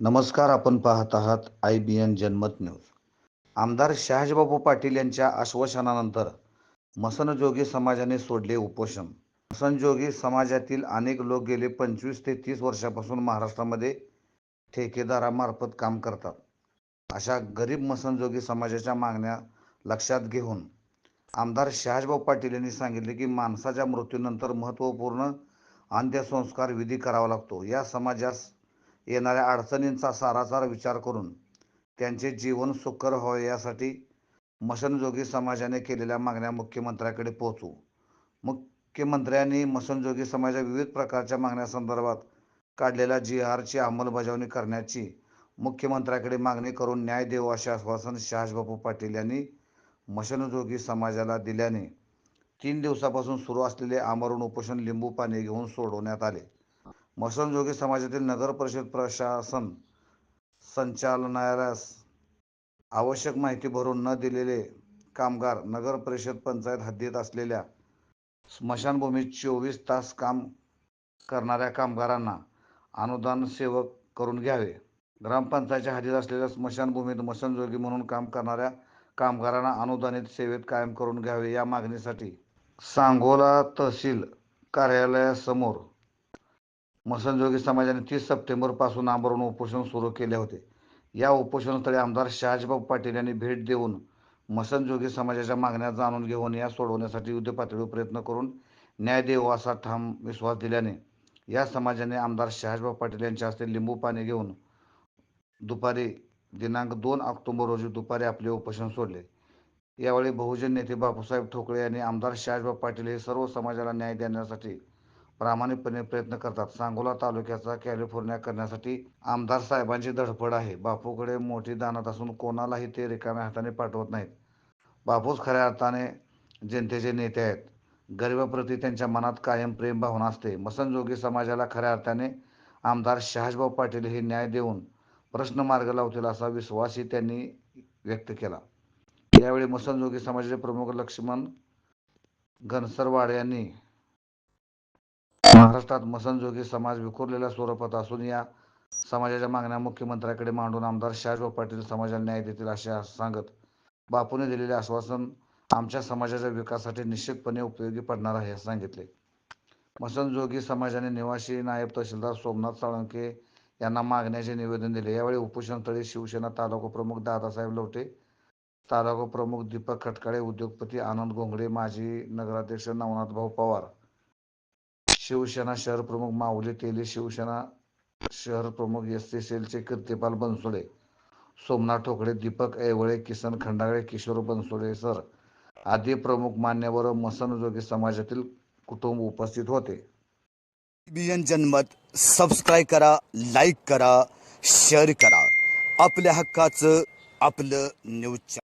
नमस्कार. आपण पाहत आहात IBN जनमत न्यूज. आमदार शहाजीबाबू पाटील यांच्या आश्वासनानंतर मसनजोगी समाजाने सोडले उपोषण. मसनजोगी समाजातील अनेक लोक गेले 25 ते 30 वर्षापासून महाराष्ट्रामध्ये ठेकेदारामार्फत काम करतात. अशा गरीब मसनजोगी समाजाच्या मागण्या लक्षात घेऊन आमदार शहाजीबाबू पाटील यांनी सांगितले की माणसाच्या मृत्यूनंतर महत्त्वपूर्ण अंत्यसंस्कार विधी करावा लागतो. या समाजास येणाऱ्या अडचणींचा सारासार विचार करून त्यांचे जीवन सुकर व्हावे यासाठी मसनजोगी समाजाने केलेल्या मागण्या मुख्यमंत्र्यांकडे पोहोचवू. मुख्यमंत्र्यांनी मसनजोगी समाजाच्या विविध प्रकारच्या मागण्यासंदर्भात काढलेल्या GRची अंमलबजावणी करण्याची मुख्यमंत्र्यांकडे मागणी करून न्याय देऊ असे आश्वासन शहाजीबाबू पाटील यांनी मसनजोगी समाजाला दिल्याने 3 दिवसापासून सुरू असलेले आमरण उपोषण लिंबू पाणी घेऊन सोडवण्यात आले. मसनजोगी समाजातील नगर परिषद प्रशासन संचालनालयास आवश्यक माहिती भरून न दिलेले कामगार, नगर परिषद पंचायत हद्दीत असलेल्या स्मशानभूमीत 24 तास काम करणाऱ्या कामगारांना अनुदान सेवक करून घ्यावे. ग्रामपंचायतच्या हद्दीत असलेल्या स्मशानभूमीत मसनजोगी म्हणून काम करणाऱ्या कामगारांना अनुदानित सेवेत कायम करून घ्यावे. या मागणीसाठी सांगोला तहसील कार्यालयासमोर मसनजोगी समाजाने 30 सप्टेंबरपासून आमरण उपोषण सुरू केले होते. या उपोषणस्थळी आमदार शहाजीबाबू पाटील यांनी भेट देऊन मसनजोगी समाजाच्या मागण्या जाणून घेऊन या सोडवण्यासाठी युद्धपातळीवर प्रयत्न करून न्याय देऊ असा ठाम विश्वास दिल्याने या समाजाने आमदार शहाजीबाबू पाटील यांच्या हस्ते लिंबू पाणी घेऊन दुपारी दिनांक 2 ऑक्टोबर रोजी दुपारी आपले उपोषण सोडले. यावेळी बहुजन नेते बापूसाहेब ठोकळे यांनी आमदार शहाजीबाबू पाटील हे सर्व समाजाला न्याय देण्यासाठी प्रामाणिकपणे प्रयत्न करतात. सांगोला तालुक्याचा कॅलिफोर्निया करण्यासाठी आमदार साहेबांची धडपड आहे. बापूकडे मोठी दानत असून कोणालाही ते रिकाम्या हाताने पाठवत नाहीत. बापूच खऱ्या अर्थाने जनतेचे नेते आहेत. गरिबाप्रती त्यांच्या मनात कायम प्रेम भावना असते. मसनजोगी समाजाला खऱ्या अर्थाने आमदार शहाजीबाबू पाटील हे न्याय देऊन प्रश्न मार्ग लावतील असा विश्वासही त्यांनी व्यक्त केला. यावेळी मसनजोगी समाजाचे प्रमुख लक्ष्मण घनसरवाड यांनी महाराष्ट्रात मसनजोगी समाज विखुरलेल्या स्वरूपात असून या समाजाच्या मागण्या मुख्यमंत्र्यांकडे मांडून आमदार शहाजीबाबू पाटील समाजाला न्याय देतील असे सांगत बापूने दिलेले आश्वासन आमच्या समाजाच्या विकासासाठी निश्चितपणे उपयोगी पडणार आहे असे सांगितले. मसनजोगी समाजाने निवासी नायब तहसीलदार सोमनाथ साळुंखे यांना मागण्याचे निवेदन दिले. यावेळी उपोषणस्थळी शिवसेना तालुका प्रमुख दादासाहेब लवटे, तालुका प्रमुख दीपक खटकाळे, उद्योगपती आनंद घोंगडे, माजी नगराध्यक्ष नवनाथभाऊ पवार, शिवसेना शहर प्रमुख माऊली तेली, शिवसेना शहर प्रमुख SC सेलचे कीर्तिपाल बनसोडे, सोमनाथ ठोकळे, दीपक ऐवळे, किसन खंडागळे, किशोर बनसोडे सर आदी प्रमुख मान्यवर मसनजोगी समाजातील कुटुंब उपस्थित होते. IBN जनमत सबस्क्राईब करा, लाईक करा, शेअर करा. आपल्या हक्काचं आपलं न्यूज.